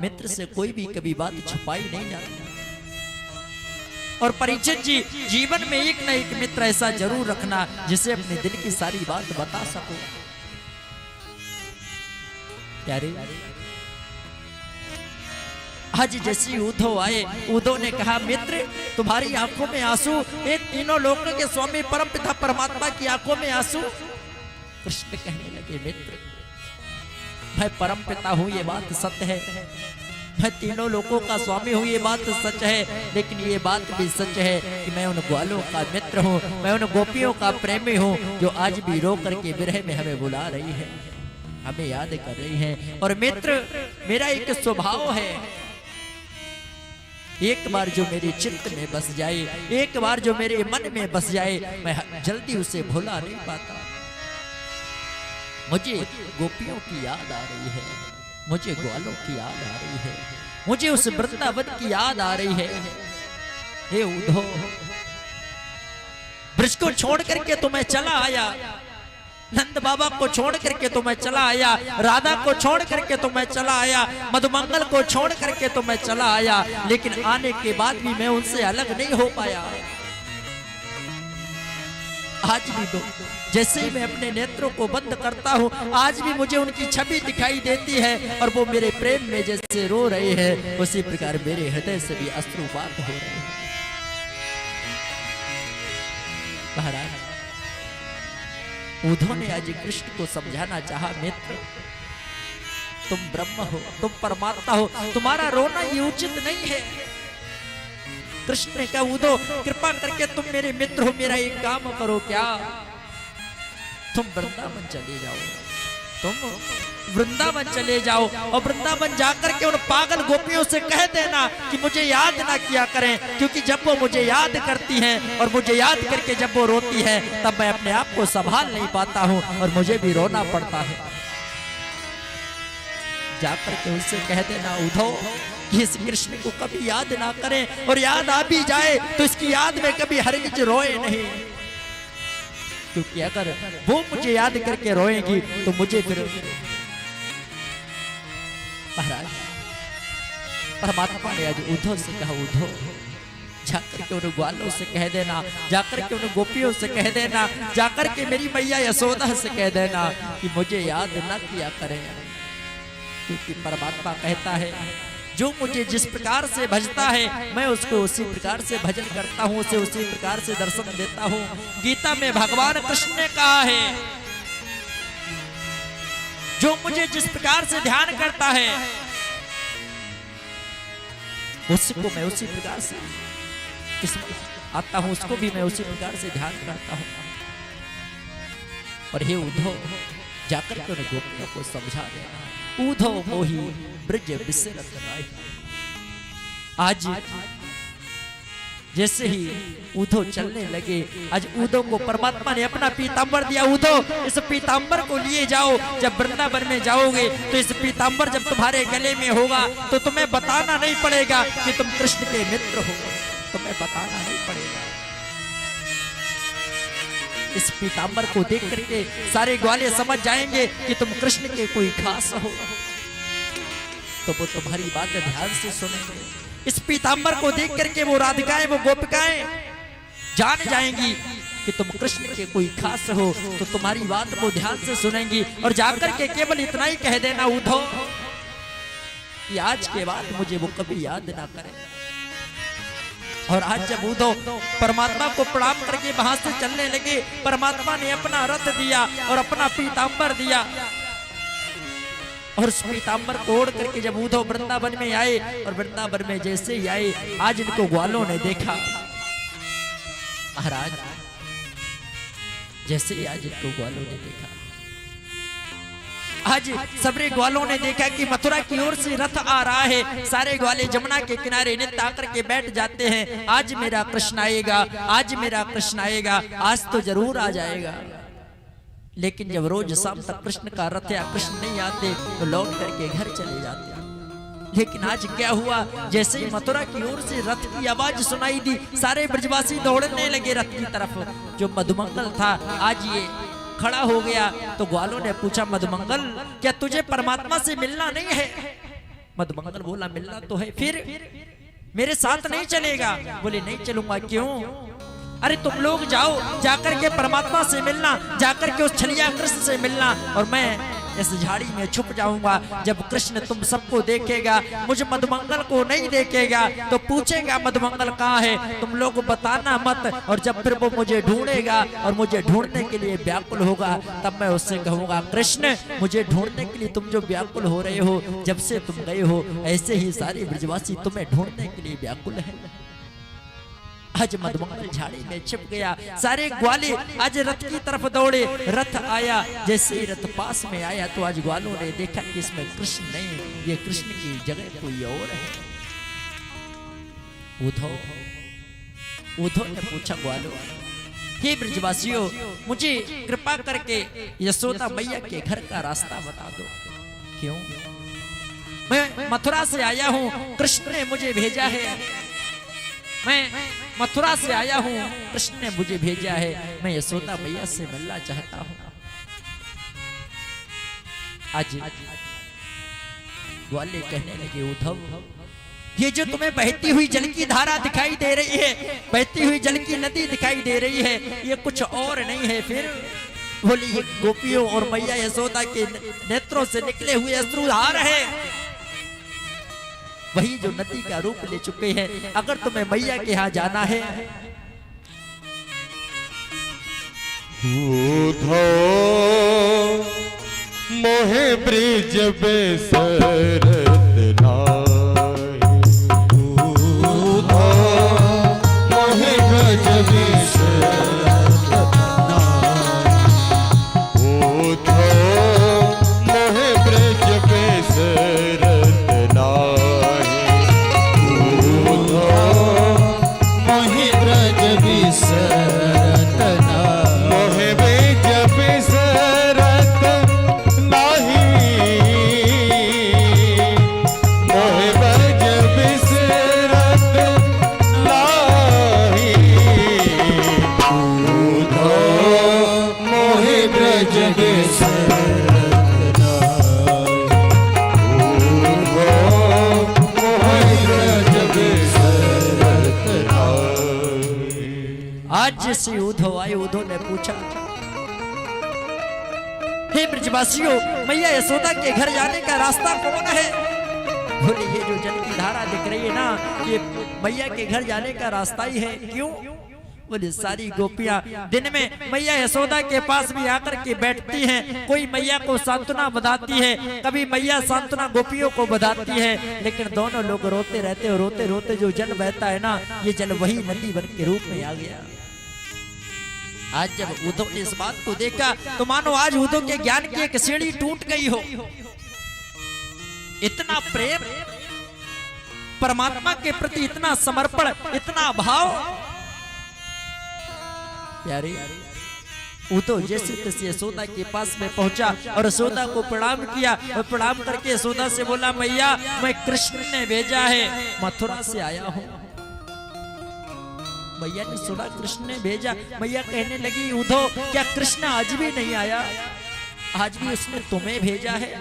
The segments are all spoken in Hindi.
मित्र से कोई भी कभी बात छुपाई नहीं जाती। और परीक्षित जी, जीवन में एक न एक मित्र ऐसा जरूर रखना जिसे अपने दिल की सारी बात बता सको। प्यारे, आज जैसे उद्धव आए, उद्धव ने कहा मित्र तुम्हारी आंखों में आंसू, ये तीनों लोगों के स्वामी परम पिता परमात्मा की आंखों में आंसू। कृष्ण कहने लगे मित्र मैं परम पिता हूं ये बात सत्य है, मैं तीनों लोगों का स्वामी हूं ये बात सच है, लेकिन ये बात भी सच है कि मैं उन ग्वालों का मित्र हूं, मैं उन गोपियों का प्रेमी हूं जो आज भी रो करके विरह में हमें बुला रही है, हमें याद कर रही है। और मित्र मेरा एक स्वभाव है, एक बार जो मेरे चित्त में बस जाए, एक बार जो मेरे मन में बस जाए, मैं जल्दी उसे भुला नहीं पाता। मुझे गोपियों की याद आ रही है, मुझे ग्वालों की याद आ रही है, मुझे उस वृंदावन की याद आ रही है। हे उद्धव, ब्रज को छोड़ करके तो मैं चला आया, नंद बाबा को छोड़ करके तो मैं चला आया, राधा को छोड़ करके तो मैं चला आया, मधुमंगल को छोड़ करके तो मैं चला आया, लेकिन आने के बाद भी मैं उनसे अलग नहीं हो पाया। आज भी तो जैसे ही मैं अपने नेत्रों को बंद करता हूँ, आज भी मुझे उनकी छवि दिखाई देती है और वो मेरे प्रेम में जैसे रो रहे हैं, उसी प्रकार मेरे हृदय से भी अश्रुपात हो रहे हैं। महाराज, उद्धव ने आज कृष्ण को समझाना चाहा मित्र तुम ब्रह्म हो, तुम परमात्मा हो, तुम्हारा रोना ये उचित नहीं है। कृष्ण ने कहा उद्धव कृपा करके तुम मेरे मित्र हो, मेरा एक काम करो, क्या तुम वृंदावन चले जाओ, तुम वृंदावन चले जाओ और वृंदावन जाकर के उन पागल गोपियों से कह देना कि मुझे याद ना किया करें, क्योंकि जब वो मुझे याद करती हैं और मुझे याद करके जब वो रोती है तब मैं अपने आप को संभाल नहीं पाता हूं और मुझे भी रोना पड़ता है। जाकर के उनसे कह देना उद्धव कि इस कृष्ण को कभी याद ना करें, और याद आ भी जाए तो इसकी याद में कभी हरगिज रोए नहीं, क्योंकि अगर वो मुझे याद करके रोएगी तो मुझे फिर महाराज परमात्मा ने आज उद्धव से कहा उद्धव जाकर के उन ग्वालों से कह देना, जाकर के उन गोपियों से कह देना, जाकर के मेरी मैया यशोदा से कह देना कि मुझे याद न किया करें, क्योंकि परमात्मा कहता है जो मुझे जिस प्रकार से भजता है मैं उसको उसी प्रकार से भजन करता हूं, उसे उसी प्रकार से दर्शन देता हूं। गीता में भगवान कृष्ण ने कहा है जो मुझे जिस प्रकार से ध्यान करता है उसको मैं उसी प्रकार से आता हूं, उसको भी मैं उसी प्रकार से ध्यान करता हूं। और हे उद्धव जाकर के उन गोपियों को समझा देना, उद्धव मोही ब्रज बिसरत नाहि। आज जैसे ही उद्धव चलने लगे, आज उद्धव को परमात्मा ने अपना पीतांबर दिया, उद्धव इस पीतांबर को लिए जाओ, जब वृंदावन में जाओगे तो इस पीतांबर जब तुम्हारे गले में होगा तो तुम्हें बताना नहीं पड़ेगा कि तुम कृष्ण के मित्र हो, तुम्हें बताना नहीं पड़ेगा। इस पीतांबर को देख करके सारे ग्वाले समझ जाएंगे कि तुम कृष्ण के कोई खास हो, तो वो तुम्हारी बात ध्यान से सुनेंगे। इस पीतांबर को देख करके वो राधिकाएं, वो गोपिकाएं जान जाएंगी कि तुम कृष्ण के कोई खास हो, तो तुम्हारी बात वो ध्यान से सुनेंगी। और जाकर के केवल इतना ही कह देना उद्धव कि आज के बाद मुझे वो कभी याद ना करें। और आज जब उद्धव परमात्मा को प्रणाम करके वहां से चलने लगे, परमात्मा ने अपना रथ दिया और अपना पीतांबर दिया, और उस पीतांबर को ओढ़ करके जब उद्धव वृंदावन में आए, और वृंदावन में जैसे ही आए आज इनको ग्वालों ने देखा, महाराज जैसे ही आज इनको ग्वालों ने देखा, आज सबरे ग्वालों ने देखा कि मथुरा की ओर से रथ आ रहा है, सारे ग्वाले जमुना के किनारे नित्य आकर के बैठ जाते हैं, आज मेरा कृष्ण आएगा, आज मेरा कृष्ण आएगा, आज तो जरूर आ जाएगा। लेकिन जब रोज शाम तक कृष्ण का रथ या कृष्ण नहीं आते तो लौट करके घर चले जाते। लेकिन आज क्या हुआ, जैसे ही मथुरा की ओर से रथ की आवाज सुनाई दी, सारे ब्रजवासी दौड़ने लगे रथ की तरफ। जो मधुमंगल था आज ये खड़ा हो गया, तो ग्वालों ने पूछा मधुमंगल क्या तुझे परमात्मा से मिलना नहीं है? मधुमंगल बोला मिलना तो है, फिर मेरे साथ नहीं चलेगा? बोले नहीं चलूंगा। क्यों? अरे तुम लोग जाओ, जाकर के परमात्मा से मिलना, जाकर के उस छलिया कृष्ण से मिलना, और मैं इस झाड़ी में छुप जाऊंगा। जब कृष्ण तुम सबको देखेगा, मुझे मधुमंगल को नहीं देखेगा, तो पूछेगा मधुमंगल कहाँ है, तुम लोग बताना मत। और जब फिर वो मुझे ढूंढेगा और मुझे ढूंढने के लिए व्याकुल होगा, तब मैं उससे कहूंगा कृष्ण मुझे ढूंढने के लिए तुम जो व्याकुल हो रहे हो, जब से तुम गए हो, ऐसे ही सारे ब्रजवासी तुम्हें ढूंढने के लिए व्याकुल है। आज मधुमंगल झाड़ी में छिप गया। सारे ग्वाले आज रथ की तरफ दौड़े। रथ आया, जैसे ही रथ पास में आया तो आज ग्वालों ने देखा कि इसमें कृष्ण नहीं, ये कृष्ण की जगह कोई और है। उद्धव ने पूछा ग्वालों, हे ब्रजवासियों, मुझे कृपा करके यशोदा मैया के घर का रास्ता बता दो। क्यों? मैं मथुरा से आया हूँ, कृष्ण ने मुझे भेजा है। मैं मथुरा से आया हूँ, कृष्ण ने मुझे भेजा है, मैं यशोदा मैया से मिलना चाहता हूँ। आज ग्वाले कहने लगे, उद्धव ये जो तुम्हें बहती हुई जल की धारा दिखाई दे रही है, बहती हुई जल की नदी दिखाई दे रही है, ये कुछ और नहीं है। फिर बोली ये गोपियों और मैया यशोदा के नेत्रों से निकले हुए अश्रुधार है, वही जो नदी का रूप ले चुके हैं। अगर तुम्हें मैया के यहाँ जाना है, मोहे ब्रिज बेसरत मोहे गज बेसरत मोहे ब्रिज बेसरत जैसे उद्धव आए, उद्धव ने पूछा, हे ब्रजवासियों, मैया यशोदा के घर जाने का रास्ता कौन है? बोले ये जो जल की धारा दिख रही है ना, ये मैया के घर जाने का रास्ता ही है। क्यों? बोले सारी गोपियां दिन में मैया यशोदा के पास भी आकर के बैठती हैं, कोई मैया को सांत्वना बताती है, कभी मैया सांत्वना गोपियों को बताती है, लेकिन दोनों लोग रोते रहते और रोते रोते जो जल बहता है ना, ये जल वही नदी बन के रूप में आ गया। आज जब उद्धव ने इस बात को देखा तो मानो आज उद्धव के ज्ञान की एक सीढ़ी टूट गई हो। इतना प्रेम परमात्मा के प्रति, इतना समर्पण, इतना भाव। प्यारे उद्धव जैसे तैसे यशोदा के पास में पहुंचा और यशोदा को प्रणाम किया, और प्रणाम करके यशोदा से बोला, मैया मैं कृष्ण ने भेजा है, मथुरा से आया हूं। मैया ने सुना कृष्ण ने भेजा। मैया कहने लगी, उद्धव क्या कृष्ण आज भी नहीं आया? आज भी उसने तुम्हें भेजा है?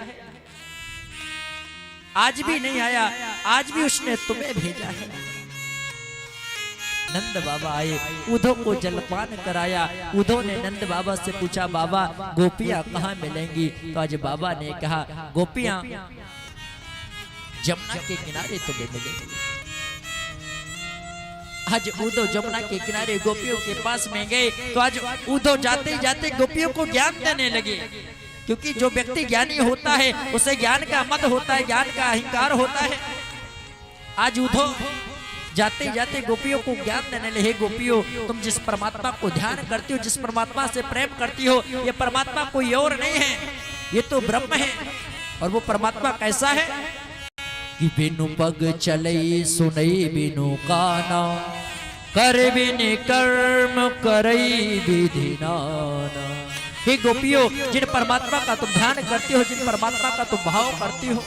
आज भी नहीं आया, आज भी उसने तुम्हें भेजा है। नंद बाबा आए, उद्धव को जलपान कराया। उद्धव ने नंद बाबा से पूछा, बाबा गोपियां कहाँ मिलेंगी? तो आज बाबा ने कहा, गोपियां जमुना के किनारे तुम्हें मिलेंगी। आज उद्धव जमुना के किनारे गोपियों के पास में गए, तो आज उद्धव जाते जाते गोपियों को ज्ञान देने लगे, क्योंकि जो व्यक्ति ज्ञानी होता है उसे ज्ञान का मद होता है, ज्ञान का अहंकार होता है। आज उद्धव जाते जाते गोपियों को ज्ञान देने लगे। गोपियों, तुम जिस परमात्मा को ध्यान करती हो, जिस परमात्मा से प्रेम करती हो, ये परमात्मा कोई और नहीं है, ये तो ब्रह्म है। और वो परमात्मा कैसा है कि बिनु पग चलई सुनई बिनु काना, कर बिन कर्म करई विधि नाना। हे गोपियों, जिन परमात्मा का तुम ध्यान करती हो, जिन परमात्मा का तुम भाव करती हो,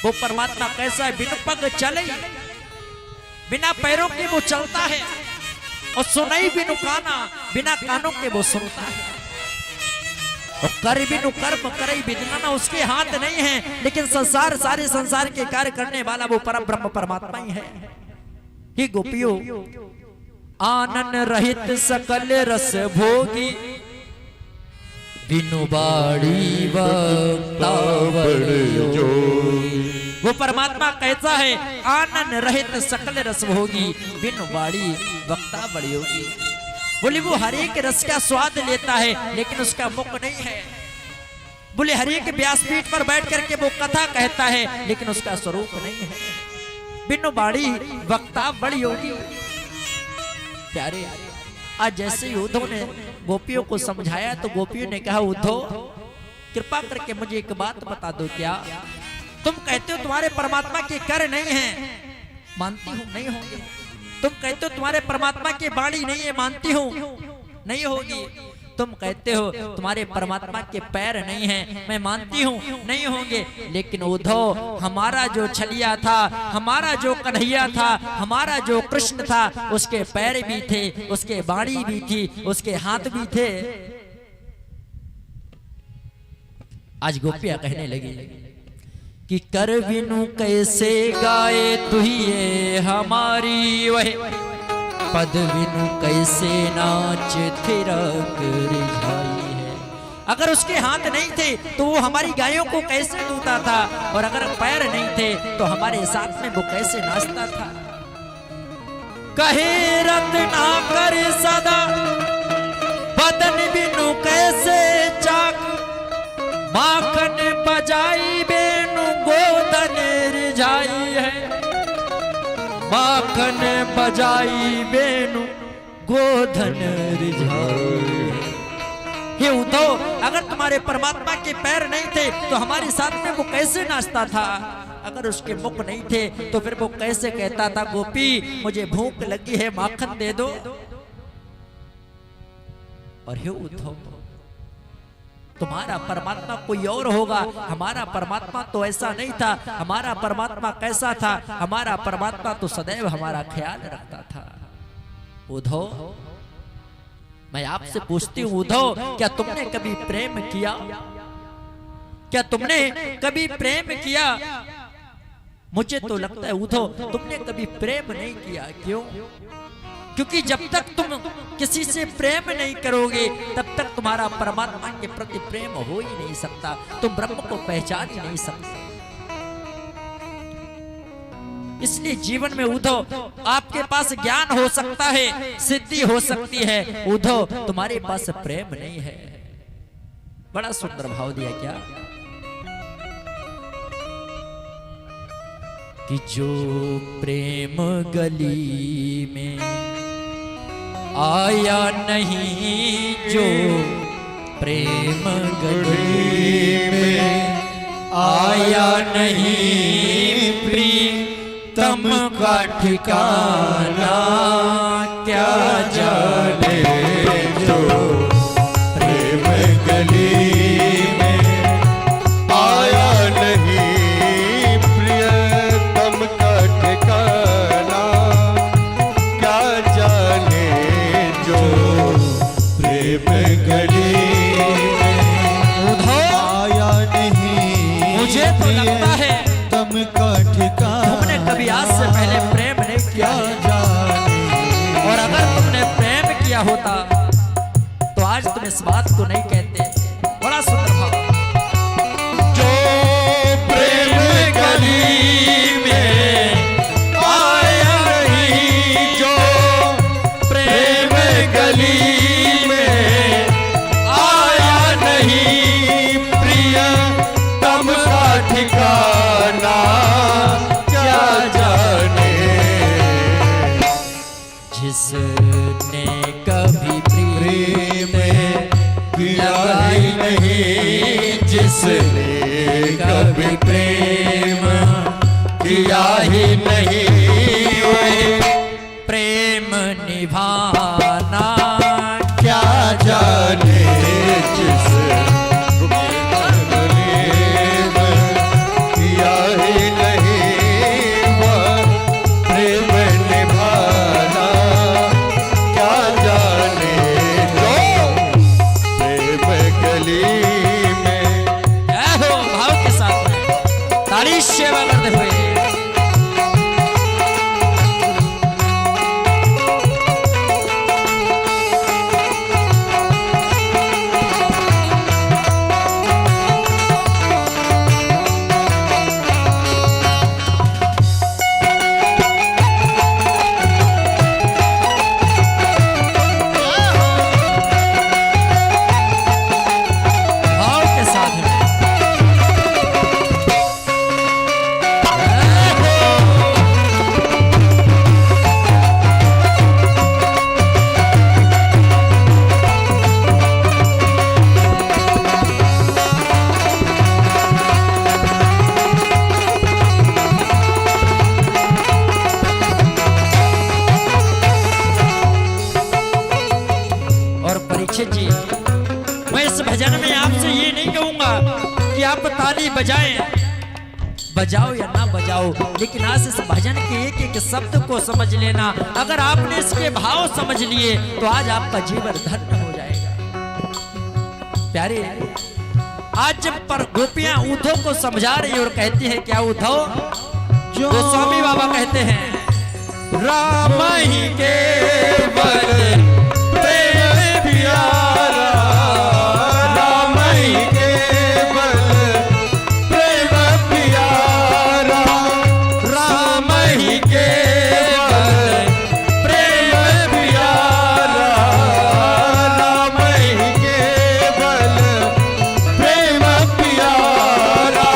वो परमात्मा कैसा है? बिनु पग चलई, बिना पैरों के वो चलता है, और सुनई बिनु काना, बिना कानों के वो सुनता है। और कर बिनु कर्म करई विदना ना उसके हाथ नहीं है, लेकिन संसार सारे संसार के कार्य करने वाला वो परम ब्रह्म परमात्मा ही है। ही गोपियों आनन रहित सकल रस भोगी बिनु बाड़ी वक्ता जोगी। वो परमात्मा कैसा है? आनन रहित सकल रस भोगी बिनु बाड़ी वक्ता बड़ी होगी। बोले वो हर एक रस का स्वाद लेता है लेकिन उसका मुख नहीं है। बोले हर एक व्यासपीठ पर बैठ करके वो कथा कहता है लेकिन उसका स्वरूप नहीं है। बिनु बाड़ी वक्ता बड़ी होगी। प्यारे आज जैसे उद्धव ने गोपियों को समझाया तो गोपियों ने कहा उद्धव कृपा करके मुझे एक बात बता दो, क्या तुम कहते हो तुम्हारे परमात्मा के कर नहीं है? मानती हूं नहीं होंगे। तुम कहते हो तुम्हारे परमात्मा की वाणी नहीं है? मानती हूं नहीं होगी। तुम कहते हो तुम्हारे परमात्मा के पैर नहीं हैं? मैं मानती हूं नहीं होंगे। लेकिन उद्धव हमारा जो छलिया था, हमारा जो कन्हैया था, हमारा जो कृष्ण था, उसके पैर भी थे, उसके वाणी भी थी, उसके हाथ भी थे। आज गोपियां कहने लगी कि कर बिनु कैसे गाए तुहिए हमारी वह, पद बिनु कैसे नाच थिरक रिझाई है। अगर उसके हाथ नहीं थे तो वो हमारी गायों को कैसे दूता था, और अगर पैर नहीं थे तो हमारे साथ में वो कैसे नाचता था। कहे रत्ना कर सदा बदन बिनु कैसे चाक, माखन बजाई बेनु गोदन रिझाई है। माखन बजाई बेनु गोधन रिझाई। हे उद्धव अगर तुम्हारे परमात्मा के पैर नहीं थे तो हमारे साथ में वो कैसे नाचता था? अगर उसके मुख नहीं थे तो फिर वो कैसे कहता था गोपी मुझे भूख लगी है माखन दे दो? और हे उद्धव तुम्हारा परमात्मा कोई और होगा, हमारा परमात्मा तो ऐसा नहीं था। हमारा परमात्मा कैसा था? हमारा परमात्मा तो सदैव हमारा ख्याल रखता था। उद्धव मैं आपसे पूछती हूँ उद्धव क्या तुमने कभी प्रेम किया? क्या तुमने कभी प्रेम किया? मुझे तो लगता है उद्धव तुमने कभी प्रेम नहीं किया। क्यों? क्योंकि जब तक तुम किसी से प्रेम नहीं करोगे तब तक तुम्हारा परमात्मा के प्रति प्रेम हो ही नहीं सकता, तुम ब्रह्म को पहचान ही नहीं सकते। इसलिए जीवन में उद्धव आपके पास ज्ञान हो सकता है, सिद्धि हो सकती है, उद्धव तुम्हारे पास प्रेम नहीं है। बड़ा सुंदर भाव दिया क्या कि जो प्रेम गली में आया नहीं, जो प्रेम गली में आया नहीं, प्रीतम का ठिकाना क्या जाने। जो प्रेम गली में आया नहीं, प्रियतम का ठिकाना क्या जाने। जो प्रेम गली में आया नहीं, मुझे तो लगता है तम का ठिकाना तुमने कभी आज से पहले प्रेम नहीं किया जाने। और अगर तुमने प्रेम किया होता तो आज तुम इस बात को नहीं कहते। बड़ा सुंदर भाव। जो प्रेम गली में आया नहीं, जो प्रेम गली में आया नहीं, प्रियतम का ठिकाना क्या जाने। जिसने कभी प्रेम किया ही नहीं, जिसने कभी प्रेम किया ही नहीं, प्रेम निभाना क्या जाने। जिसने प्रेम किया ही नहीं, वह प्रेम निभाना क्या जाने। जो प्रेम गली कि आप ताली बजाएं, बजाओ या ना बजाओ, लेकिन आज इस भजन के एक एक शब्द को समझ लेना। अगर आपने इसके भाव समझ लिए तो आज आपका जीवन धन्य हो जाएगा। प्यारे, आज जब पर गोपियां उद्धव को समझा रही और कहती है, क्या उद्धव? जो स्वामी बाबा कहते हैं, राम ही केवल प्रेम प्यारा, राम ही केवल प्रेम प्यारा, राम ही केवल प्रेम प्यारा, राम ही केवल प्रेम प्यारा।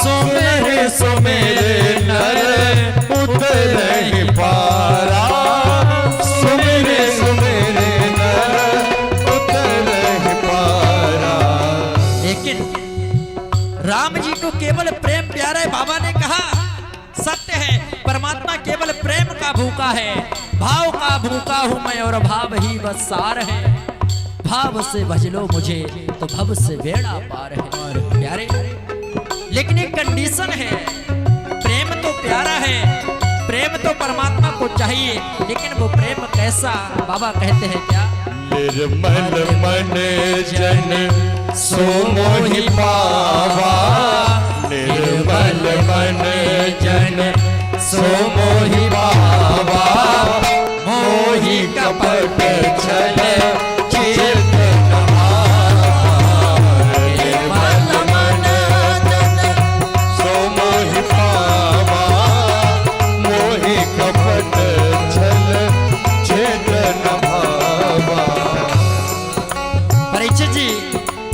सुमेरे सुमेरे नर उतरहि पारा, सुमेरे सुमेरे नर उतरहि पारा। लेकिन राम जी को केवल प्रेम प्यारा है। बाबा ने कहा सत्य है, परमात्मा केवल प्रेम का भूखा है, भाव का भूखा हूं मैं और भाव ही बस सार है। भाव से भज लो मुझे तो भव से बेड़ा पार है। प्यारे, लेकिन एक कंडीशन है, प्रेम तो प्यारा है, प्रेम तो परमात्मा को चाहिए, लेकिन वो प्रेम कैसा? बाबा कहते हैं क्या? निर्मल मन जन सो मोहि पावा, निर्मल मन जन सो मोहि पावा। मोहि कपट छल चित निर्मल मन जन सो मोहि पावा। मोहि कपट छल चित भावा। परीक्षित जी,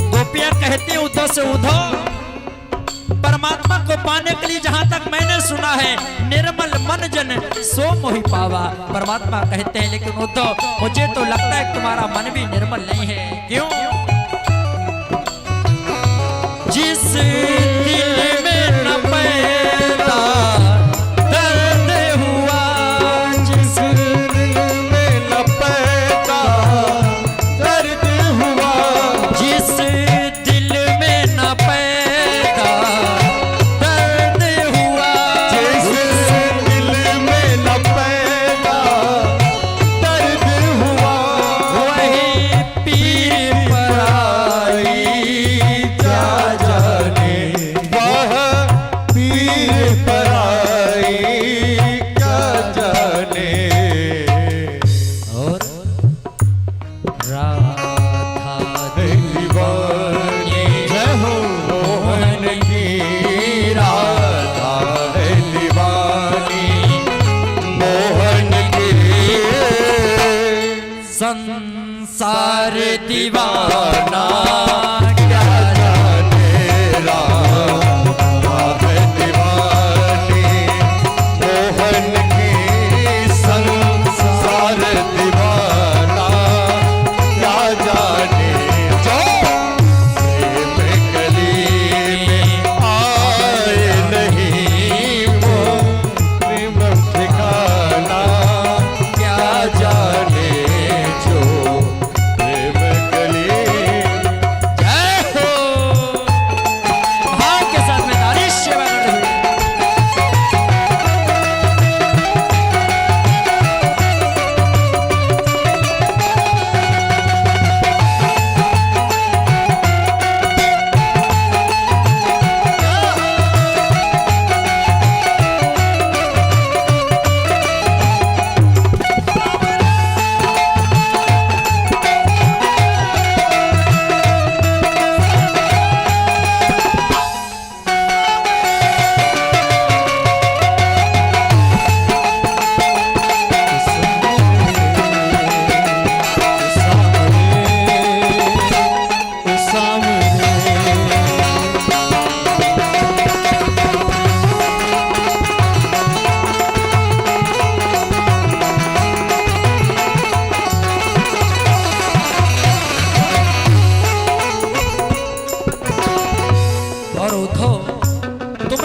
गोपियां कहती हैं उद्धव से, उद्धव परमात्मा को पाने के लिए जहां तक मैंने सुना है, निर्मल मन जन सो मोहि पावा। परमात्मा कहते हैं, लेकिन उद्धव मुझे तो लगता है तुम्हारा मन भी निर्मल नहीं है। क्यों? जिस दिल में न पैदा दर्द हुआ, जिस दिल में न पैदा दर्द हुआ, जिस दिल में न पैदा दर्द हुआ, जिस दिल में न पैदा दर्द हुआ, वही पीर पराई क्या जाने वह पीर पराई क्या जाने। और राधा दीवानी जय हो मोहन की, राधा है दीवानी मोहन की। संसार दीवाना क्या जाने राधा है दीवानी मोहन की। संसार दीवाना क्या जाने। जो प्रेम गली में आए नहीं वो प्रेम ठिकाना क्या जाने। जो प्रेम गली जय हो, भाव के साथ में ताली सेवा कर रही है।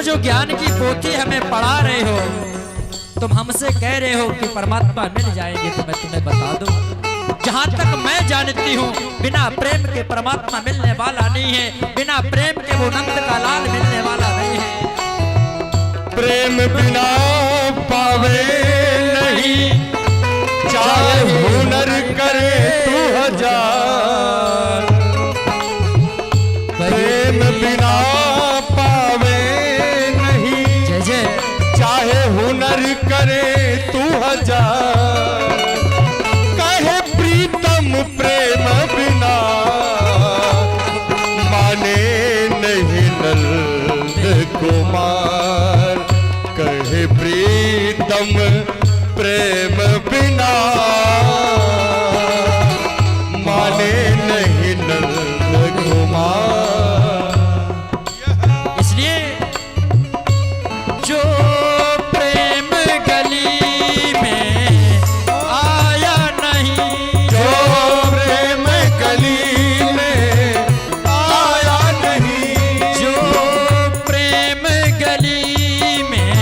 जो ज्ञान की पोथी हमें पढ़ा रहे हो, तुम हमसे कह रहे हो कि परमात्मा मिल जाएंगे, तो मैं तुम्हें बता दूं जहां तक मैं जानती हूँ बिना प्रेम के परमात्मा मिलने वाला नहीं है, बिना प्रेम के वो नंद का लाल मिलने वाला नहीं है। प्रेम बिना पावे नहीं, चाहे हुनर करे तू हजार। प्रेम बिना पावे नहीं, जय जय, चाहे हुनर करे तू हजार। कहे प्रीतम प्रेम बिना माने नहीं नंद कुमार। कहे प्रीतम प्रेम बिना माने नहीं नंद कुमार। इसलिए जो प्रेम गली में आया नहीं, जो प्रेम गली में आया नहीं, जो प्रेम गली में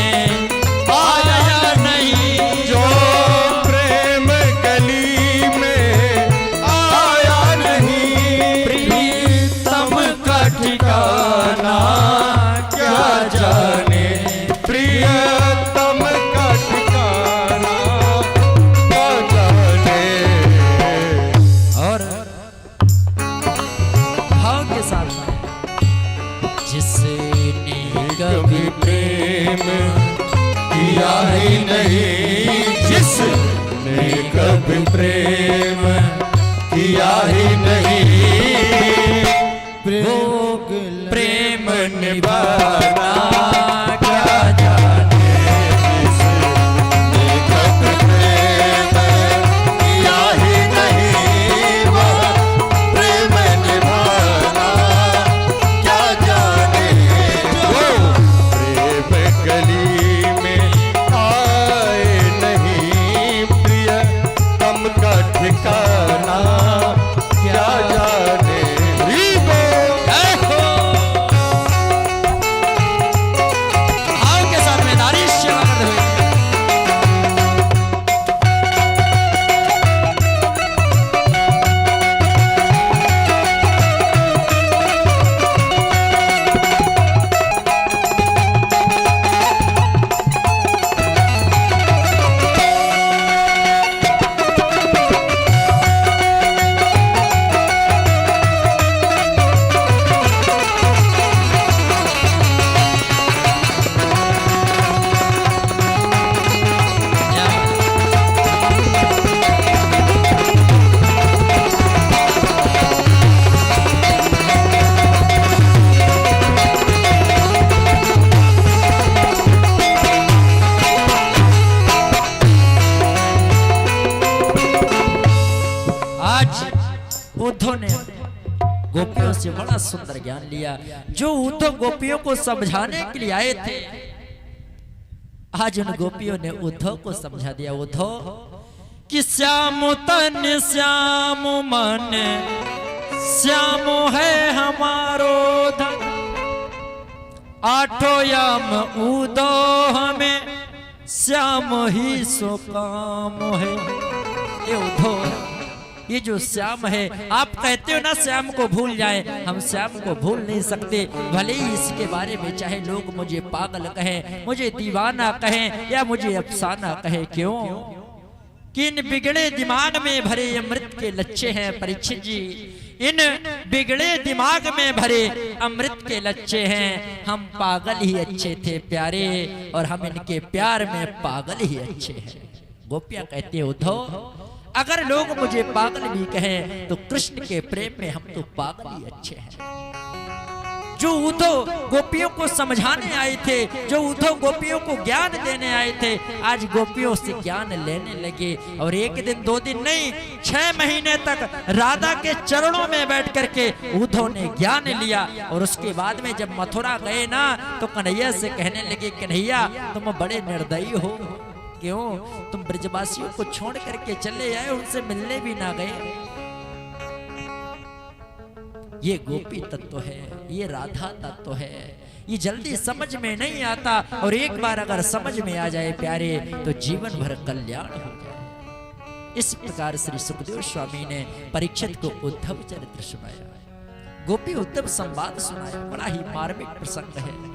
आया नहीं, जो प्रेम गली में आया नहीं। प्रीतम का ठिकाना क्या जाने प्रियतम का ठिकाना क्या जाने। और भाव के साथ जिसने कभी प्रेम किया ही नहीं, जिसने कभी प्रेम किया ही नहीं, वो प्रेम निभाना क्या जाने। जिसने कभी प्रेम किया ही नहीं, वह प्रेम निभाना क्या जाने। जो प्रेम गली में आए नहीं, प्रियतम का ठिकाना क्या जाने। भाव के साथ में नारी सेवा करते हुए उद्धव ने गोपियों से बड़ा सुंदर ज्ञान लिया। जो उद्धव गोपियों को समझाने के लिए आए थे, आज उन गोपियों ने उद्धव को समझा दिया। उद्धव कि श्याम तन श्याम मन श्याम है हमारो धन, आठों याम उदो हमें श्याम ही सो काम है। ये उद्धव, ये जो श्याम है, आप कहते हो ना श्याम को भूल जाए, हम श्याम को भूल नहीं सकते। भले ही इसके बारे में चाहे लोग मुझे पागल कहें, मुझे दीवाना कहें या मुझे अफसाना कहें। क्यों कि इन बिगड़े दिमाग में भरे अमृत के लच्छे हैं परीक्षित जी। इन बिगड़े दिमाग में भरे अमृत के लच्छे हैं। हम पागल ही अच्छे थे प्यारे, और हम इनके प्यार में पागल ही अच्छे हैं। गोपियां कहती है उद्धव, अगर लोग मुझे पागल भी कहें तो कृष्ण के प्रेम में हम तो पागल ही अच्छे हैं। जो उद्धव गोपियों को समझाने आए थे, जो उद्धव गोपियों को ज्ञान देने आए थे, आज गोपियों से ज्ञान लेने लगे। और एक दिन दो दिन नहीं, 6 महीने तक राधा के चरणों में बैठ करके उद्धव ने ज्ञान लिया। और उसके बाद में जब मथुरा गए ना, तो कन्हैया से कहने लगे, कन्हैया तुम बड़े निर्दयी हो। क्यों? तुम ब्रजवासियों को छोड़ करके चले आए, उनसे मिलने भी ना गए। ये गोपी तत्व है, ये राधा तत्व है, ये जल्दी समझ में नहीं आता। और एक बार अगर समझ में आ जाए प्यारे, तो जीवन भर कल्याण हो जाए। इस प्रकार श्री सुखदेव स्वामी ने परीक्षित को उद्धव चरित्र सुनाया, गोपी उद्धव संवाद सुनाया। बड़ा ही मार्मिक प्रसंग है।